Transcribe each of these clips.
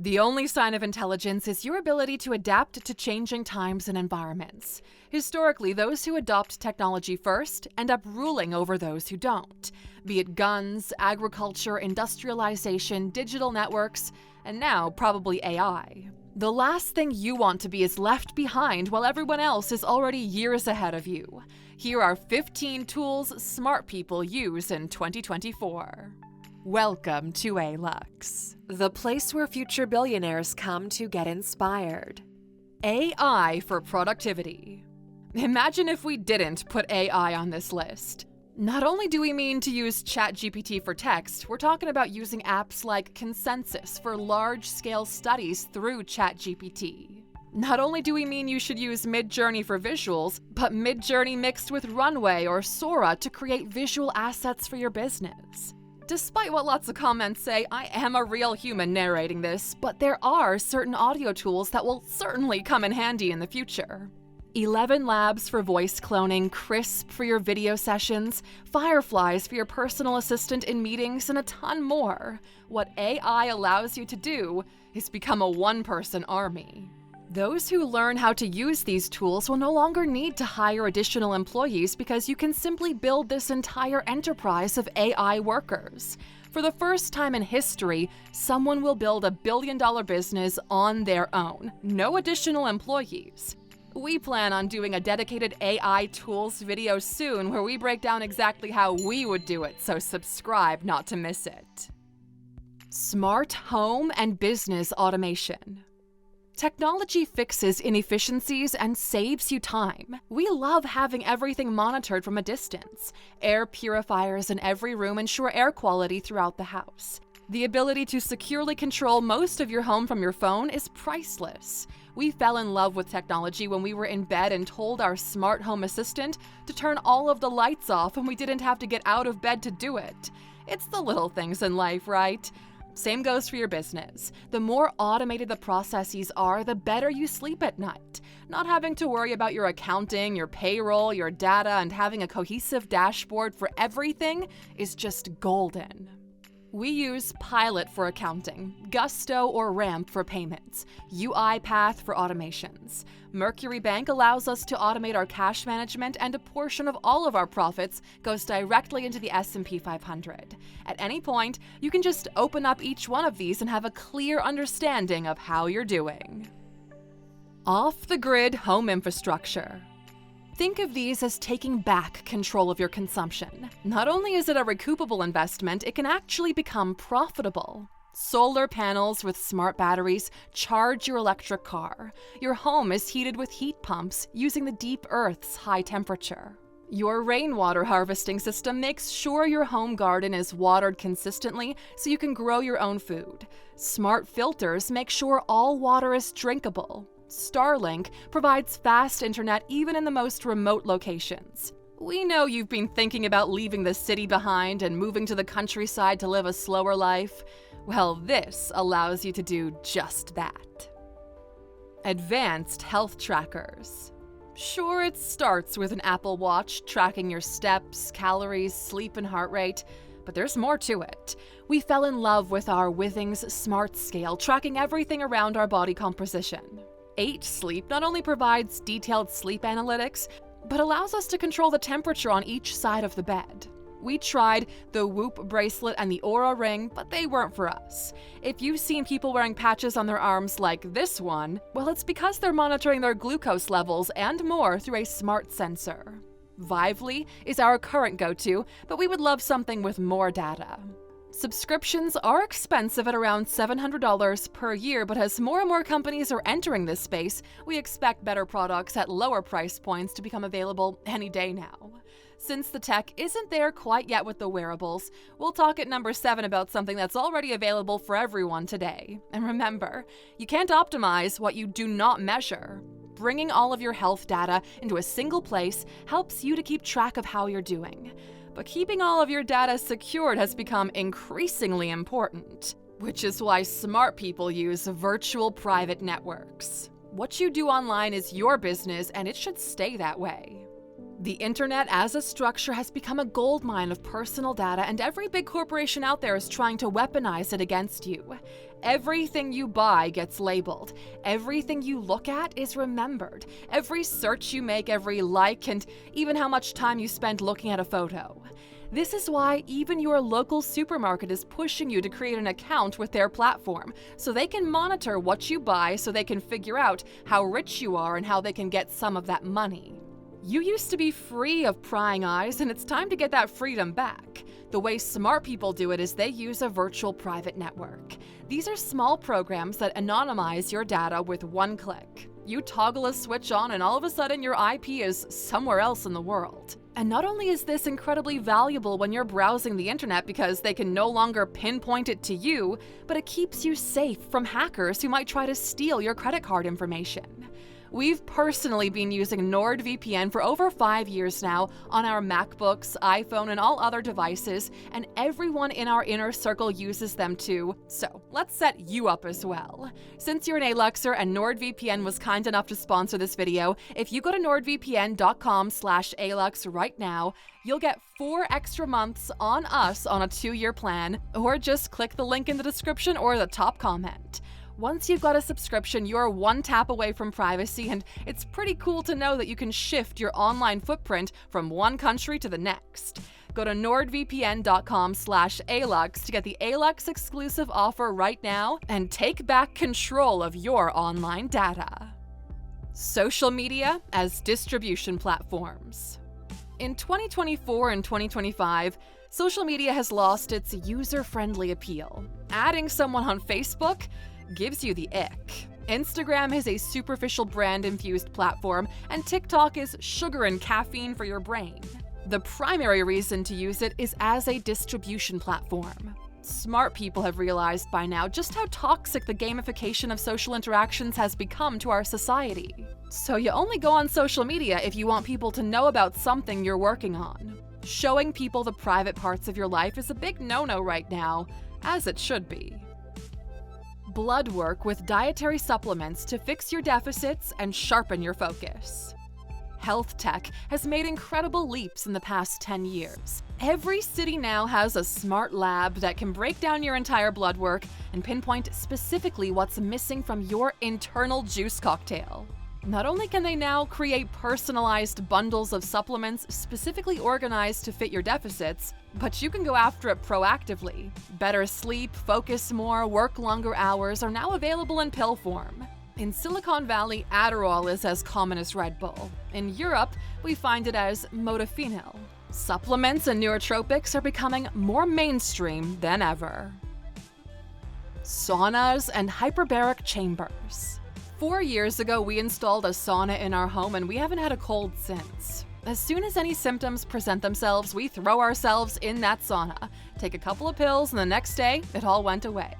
The only sign of intelligence is your ability to adapt to changing times and environments. Historically, those who adopt technology first end up ruling over those who don't, be it guns, agriculture, industrialization, digital networks, and now probably AI. The last thing you want to be is left behind while everyone else is already years ahead of you. Here are 15 tools smart people use in 2024. Welcome to Alux, the place where future billionaires come to get inspired. AI for productivity. Imagine if we didn't put AI on this list. Not only do we mean to use ChatGPT for text, we're talking about using apps like Consensus for large-scale studies through ChatGPT. Not only do we mean you should use Midjourney for visuals, but Midjourney mixed with Runway or Sora to create visual assets for your business. Despite what lots of comments say, I am a real human narrating this, but there are certain audio tools that will certainly come in handy in the future. 11 Labs for voice cloning, Crisp for your video sessions, Fireflies for your personal assistant in meetings, and a ton more. What AI allows you to do is become a one-person army. Those who learn how to use these tools will no longer need to hire additional employees because you can simply build this entire enterprise of AI workers. For the first time in history, someone will build a billion-dollar business on their own, no additional employees. We plan on doing a dedicated AI tools video soon where we break down exactly how we would do it, so subscribe not to miss it. Smart home and business automation. Technology fixes inefficiencies and saves you time. We love having everything monitored from a distance. Air purifiers in every room ensure air quality throughout the house. The ability to securely control most of your home from your phone is priceless. We fell in love with technology when we were in bed and told our smart home assistant to turn all of the lights off and we didn't have to get out of bed to do it. It's the little things in life, right? Same goes for your business. The more automated the processes are, the better you sleep at night. Not having to worry about your accounting, your payroll, your data, and having a cohesive dashboard for everything is just golden. We use Pilot for accounting, Gusto or Ramp for payments, UiPath for automations. Mercury Bank allows us to automate our cash management, and a portion of all of our profits goes directly into the S&P 500. At any point, you can just open up each one of these and have a clear understanding of how you're doing. Off-the-grid home infrastructure. Think of these as taking back control of your consumption. Not only is it a recoupable investment, it can actually become profitable. Solar panels with smart batteries charge your electric car. Your home is heated with heat pumps using the deep Earth's high temperature. Your rainwater harvesting system makes sure your home garden is watered consistently so you can grow your own food. Smart filters make sure all water is drinkable. Starlink provides fast internet even in the most remote locations. We know you've been thinking about leaving the city behind and moving to the countryside to live a slower life. Well, this allows you to do just that. Advanced health trackers. Sure, it starts with an Apple Watch tracking your steps, calories, sleep, and heart rate, but there's more to it. We fell in love with our Withings Smart Scale, tracking everything around our body composition. 8 Sleep not only provides detailed sleep analytics, but allows us to control the temperature on each side of the bed. We tried the Whoop bracelet and the Aura ring, but they weren't for us. If you've seen people wearing patches on their arms like this one, well, it's because they're monitoring their glucose levels and more through a smart sensor. Vively is our current go-to, but we would love something with more data. Subscriptions are expensive at around $700 per year, but as more and more companies are entering this space, we expect better products at lower price points to become available any day now. Since the tech isn't there quite yet with the wearables, we'll talk at number 7 about something that's already available for everyone today. And remember, you can't optimize what you do not measure. Bringing all of your health data into a single place helps you to keep track of how you're doing. But keeping all of your data secured has become increasingly important, which is why smart people use virtual private networks. What you do online is your business, and it should stay that way. The internet as a structure has become a goldmine of personal data, and every big corporation out there is trying to weaponize it against you. Everything you buy gets labeled. Everything you look at is remembered. Every search you make, every like, and even how much time you spend looking at a photo. This is why even your local supermarket is pushing you to create an account with their platform, so they can monitor what you buy, so they can figure out how rich you are and how they can get some of that money. You used to be free of prying eyes, and it's time to get that freedom back. The way smart people do it is they use a virtual private network. These are small programs that anonymize your data with one click. You toggle a switch on and all of a sudden your IP is somewhere else in the world. And not only is this incredibly valuable when you're browsing the internet because they can no longer pinpoint it to you, but it keeps you safe from hackers who might try to steal your credit card information. We've personally been using NordVPN for over 5 years now on our MacBooks, iPhone, and all other devices, and everyone in our inner circle uses them too, so let's set you up as well. Since you're an Aluxer and NordVPN was kind enough to sponsor this video, if you go to nordvpn.com/Alux right now, you'll get 4 extra months on us on a 2-year plan, or just click the link in the description or the top comment. Once you've got a subscription, you're one tap away from privacy, and it's pretty cool to know that you can shift your online footprint from one country to the next. Go to nordvpn.com/Alux to get the Alux exclusive offer right now and take back control of your online data. Social media as distribution platforms. In 2024 and 2025, social media has lost its user-friendly appeal. Adding someone on Facebook gives you the ick. Instagram is a superficial brand-infused platform, and TikTok is sugar and caffeine for your brain. The primary reason to use it is as a distribution platform. Smart people have realized by now just how toxic the gamification of social interactions has become to our society. So you only go on social media if you want people to know about something you're working on. Showing people the private parts of your life is a big no-no right now, as it should be. Bloodwork with dietary supplements to fix your deficits and sharpen your focus. Health tech has made incredible leaps in the past 10 years. Every city now has a smart lab that can break down your entire blood work and pinpoint specifically what's missing from your internal juice cocktail. Not only can they now create personalized bundles of supplements specifically organized to fit your deficits, but you can go after it proactively. Better sleep, focus more, work longer hours are now available in pill form. In Silicon Valley, Adderall is as common as Red Bull. In Europe, we find it as modafinil. Supplements and nootropics are becoming more mainstream than ever. Saunas and hyperbaric chambers. 4 years ago, we installed a sauna in our home, and we haven't had a cold since. As soon as any symptoms present themselves, we throw ourselves in that sauna, take a couple of pills, and the next day, it all went away.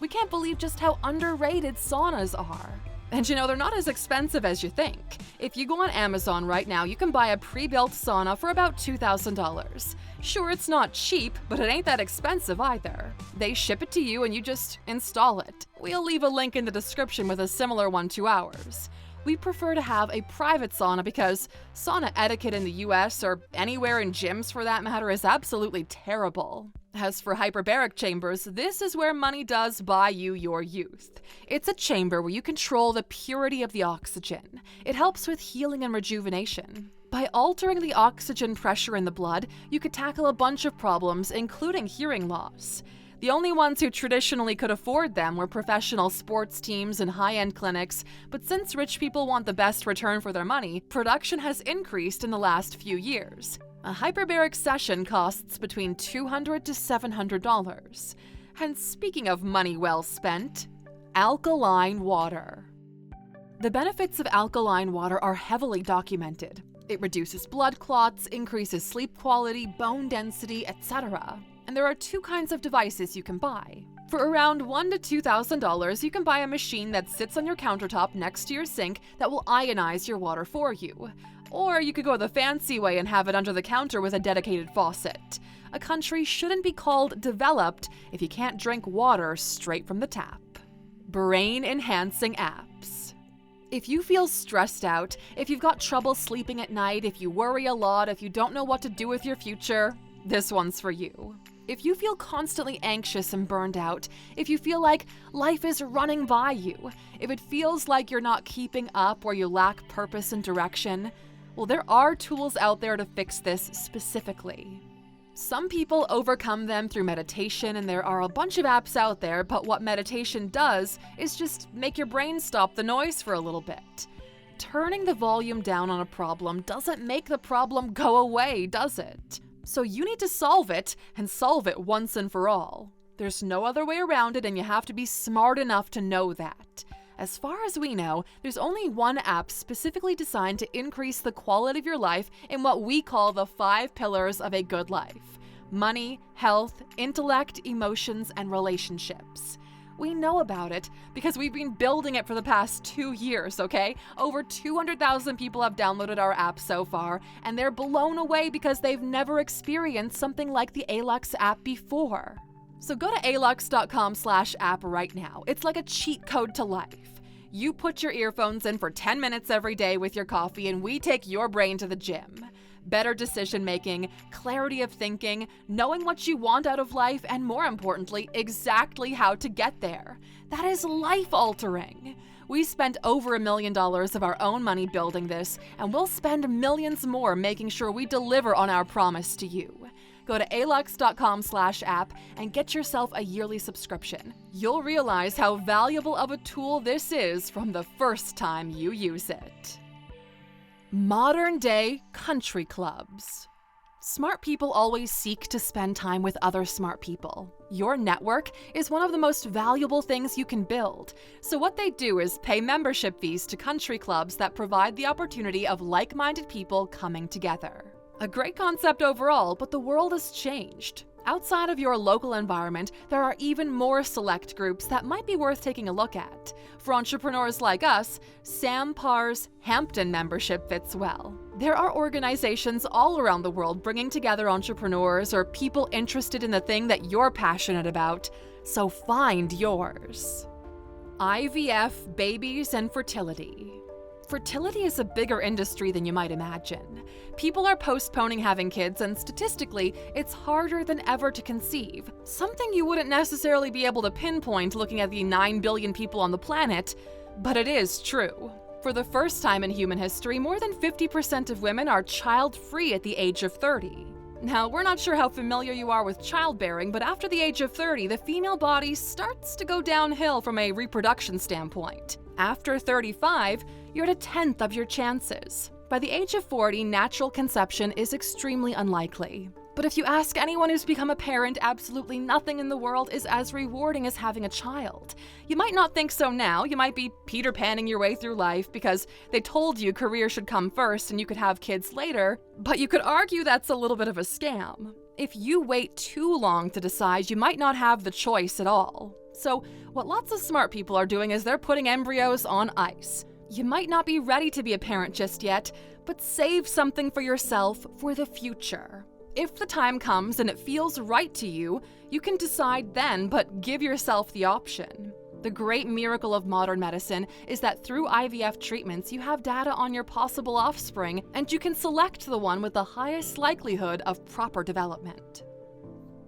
We can't believe just how underrated saunas are. And you know, they're not as expensive as you think. If you go on Amazon right now, you can buy a pre-built sauna for about $2,000. Sure, it's not cheap, but it ain't that expensive either. They ship it to you and you just install it. We'll leave a link in the description with a similar one to ours. We prefer to have a private sauna because sauna etiquette in the US, or anywhere in gyms for that matter, is absolutely terrible. As for hyperbaric chambers, this is where money does buy you your youth. It's a chamber where you control the purity of the oxygen. It helps with healing and rejuvenation. By altering the oxygen pressure in the blood, you could tackle a bunch of problems, including hearing loss. The only ones who traditionally could afford them were professional sports teams and high-end clinics, but since rich people want the best return for their money, production has increased in the last few years. A hyperbaric session costs between $200 to $700. And speaking of money well spent, alkaline water. The benefits of alkaline water are heavily documented. It reduces blood clots, increases sleep quality, bone density, etc. And there are 2 kinds of devices you can buy. For around $1,000 to $2,000, you can buy a machine that sits on your countertop next to your sink that will ionize your water for you. Or you could go the fancy way and have it under the counter with a dedicated faucet. A country shouldn't be called developed if you can't drink water straight from the tap. Brain-enhancing apps. If you feel stressed out, if you've got trouble sleeping at night, if you worry a lot, if you don't know what to do with your future, this one's for you. If you feel constantly anxious and burned out, if you feel like life is running by you, if it feels like you're not keeping up or you lack purpose and direction, well, there are tools out there to fix this specifically. Some people overcome them through meditation, and there are a bunch of apps out there, but what meditation does is just make your brain stop the noise for a little bit. Turning the volume down on a problem doesn't make the problem go away, does it? So you need to solve it, and solve it once and for all. There's no other way around it, and you have to be smart enough to know that. As far as we know, there's only one app specifically designed to increase the quality of your life in what we call the 5 pillars of a good life: money, health, intellect, emotions, and relationships. We know about it because we've been building it for the past 2 years, okay? Over 200,000 people have downloaded our app so far, and they're blown away because they've never experienced something like the Alux app before. So go to Alux.com/app right now. It's like a cheat code to life. You put your earphones in for 10 minutes every day with your coffee, and we take your brain to the gym. Better decision-making, clarity of thinking, knowing what you want out of life, and more importantly, exactly how to get there. That is life-altering. We spent over $1 million of our own money building this, and we'll spend millions more making sure we deliver on our promise to you. Go to Alux.com/app and get yourself a yearly subscription. You'll realize how valuable of a tool this is from the first time you use it. Modern-day country clubs. Smart people always seek to spend time with other smart people. Your network is one of the most valuable things you can build. So what they do is pay membership fees to country clubs that provide the opportunity of like-minded people coming together. A great concept overall, but the world has changed. Outside of your local environment, there are even more select groups that might be worth taking a look at. For entrepreneurs like us, Sam Parr's Hampton membership fits well. There are organizations all around the world bringing together entrepreneurs or people interested in the thing that you're passionate about, so find yours. IVF, babies, and fertility. Fertility is a bigger industry than you might imagine. People are postponing having kids, and statistically, it's harder than ever to conceive. Something you wouldn't necessarily be able to pinpoint looking at the 9 billion people on the planet, but it is true. For the first time in human history, more than 50% of women are child-free at the age of 30. Now, we're not sure how familiar you are with childbearing, but after the age of 30, the female body starts to go downhill from a reproduction standpoint. After 35, you're at 1/10 of your chances. By the age of 40, natural conception is extremely unlikely. But if you ask anyone who's become a parent, absolutely nothing in the world is as rewarding as having a child. You might not think so now. You might be Peter Panning your way through life because they told you career should come first and you could have kids later, but you could argue that's a little bit of a scam. If you wait too long to decide, you might not have the choice at all. So what lots of smart people are doing is they're putting embryos on ice. You might not be ready to be a parent just yet, but save something for yourself for the future. If the time comes and it feels right to you, you can decide then, but give yourself the option. The great miracle of modern medicine is that through IVF treatments, you have data on your possible offspring, and you can select the one with the highest likelihood of proper development.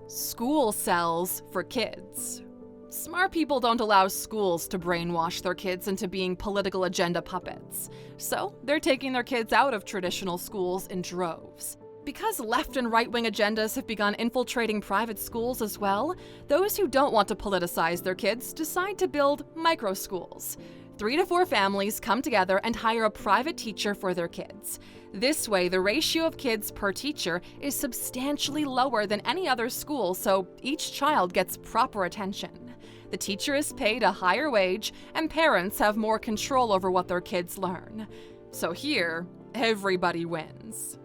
School cells for kids. Smart people don't allow schools to brainwash their kids into being political agenda puppets. So they're taking their kids out of traditional schools in droves. Because left and right-wing agendas have begun infiltrating private schools as well, those who don't want to politicize their kids decide to build micro-schools. 3 to 4 families come together and hire a private teacher for their kids. This way, the ratio of kids per teacher is substantially lower than any other school, so each child gets proper attention. The teacher is paid a higher wage, and parents have more control over what their kids learn. So here, everybody wins.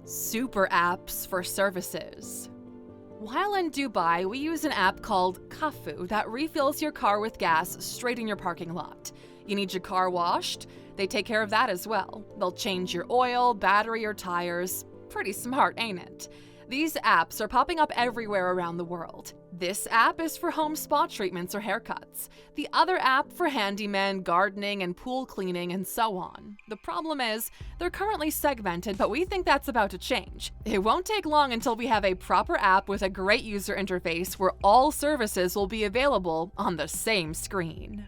Super apps for services. While in Dubai, we use an app called Kafu that refills your car with gas straight in your parking lot. You need your car washed? They take care of that as well. They'll change your oil, battery, or tires. Pretty smart, ain't it? These apps are popping up everywhere around the world. This app is for home spa treatments or haircuts. The other app for handyman, gardening, and pool cleaning, and so on. The problem is, they're currently segmented, but we think that's about to change. It won't take long until we have a proper app with a great user interface where all services will be available on the same screen.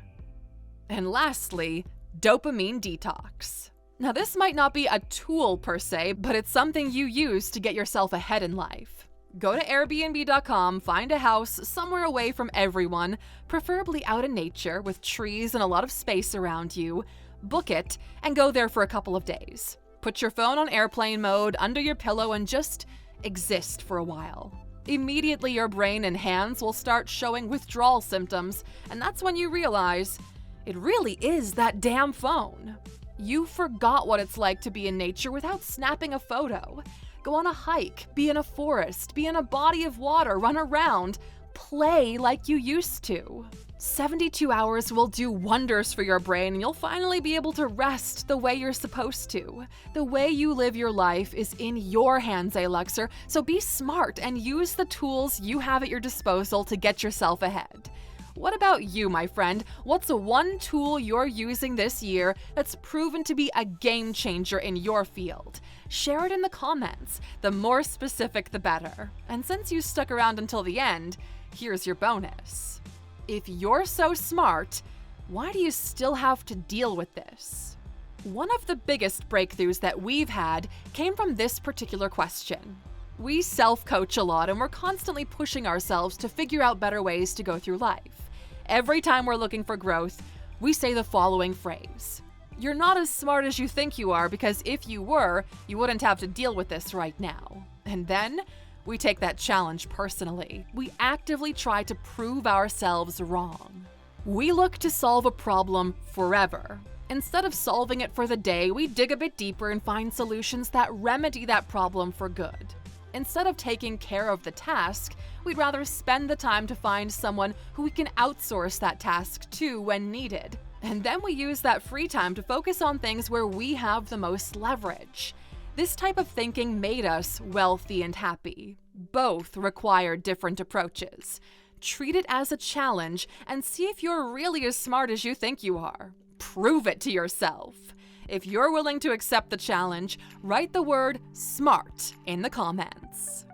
And lastly, dopamine detox. Now, this might not be a tool per se, but it's something you use to get yourself ahead in life. Go to Airbnb.com, find a house somewhere away from everyone, preferably out in nature with trees and a lot of space around you, book it, and go there for a couple of days. Put your phone on airplane mode under your pillow and just exist for a while. Immediately, your brain and hands will start showing withdrawal symptoms, and that's when you realize it really is that damn phone. You forgot what it's like to be in nature without snapping a photo. Go on a hike, be in a forest, be in a body of water, run around, play like you used to. 72 hours will do wonders for your brain, and you'll finally be able to rest the way you're supposed to. The way you live your life is in your hands, Aluxer, so be smart and use the tools you have at your disposal to get yourself ahead. What about you, my friend? What's one tool you're using this year that's proven to be a game changer in your field? Share it in the comments. The more specific, the better. And since you stuck around until the end, here's your bonus. If you're so smart, why do you still have to deal with this? One of the biggest breakthroughs that we've had came from this particular question. We self-coach a lot, and we're constantly pushing ourselves to figure out better ways to go through life. Every time we're looking for growth, we say the following phrase: "You're not as smart as you think you are, because if you were, you wouldn't have to deal with this right now." And then we take that challenge personally. We actively try to prove ourselves wrong. We look to solve a problem forever. Instead of solving it for the day, we dig a bit deeper and find solutions that remedy that problem for good. Instead of taking care of the task, we'd rather spend the time to find someone who we can outsource that task to when needed. And then we use that free time to focus on things where we have the most leverage. This type of thinking made us wealthy and happy. Both require different approaches. Treat it as a challenge and see if you're really as smart as you think you are. Prove it to yourself. If you're willing to accept the challenge, write the word SMART in the comments.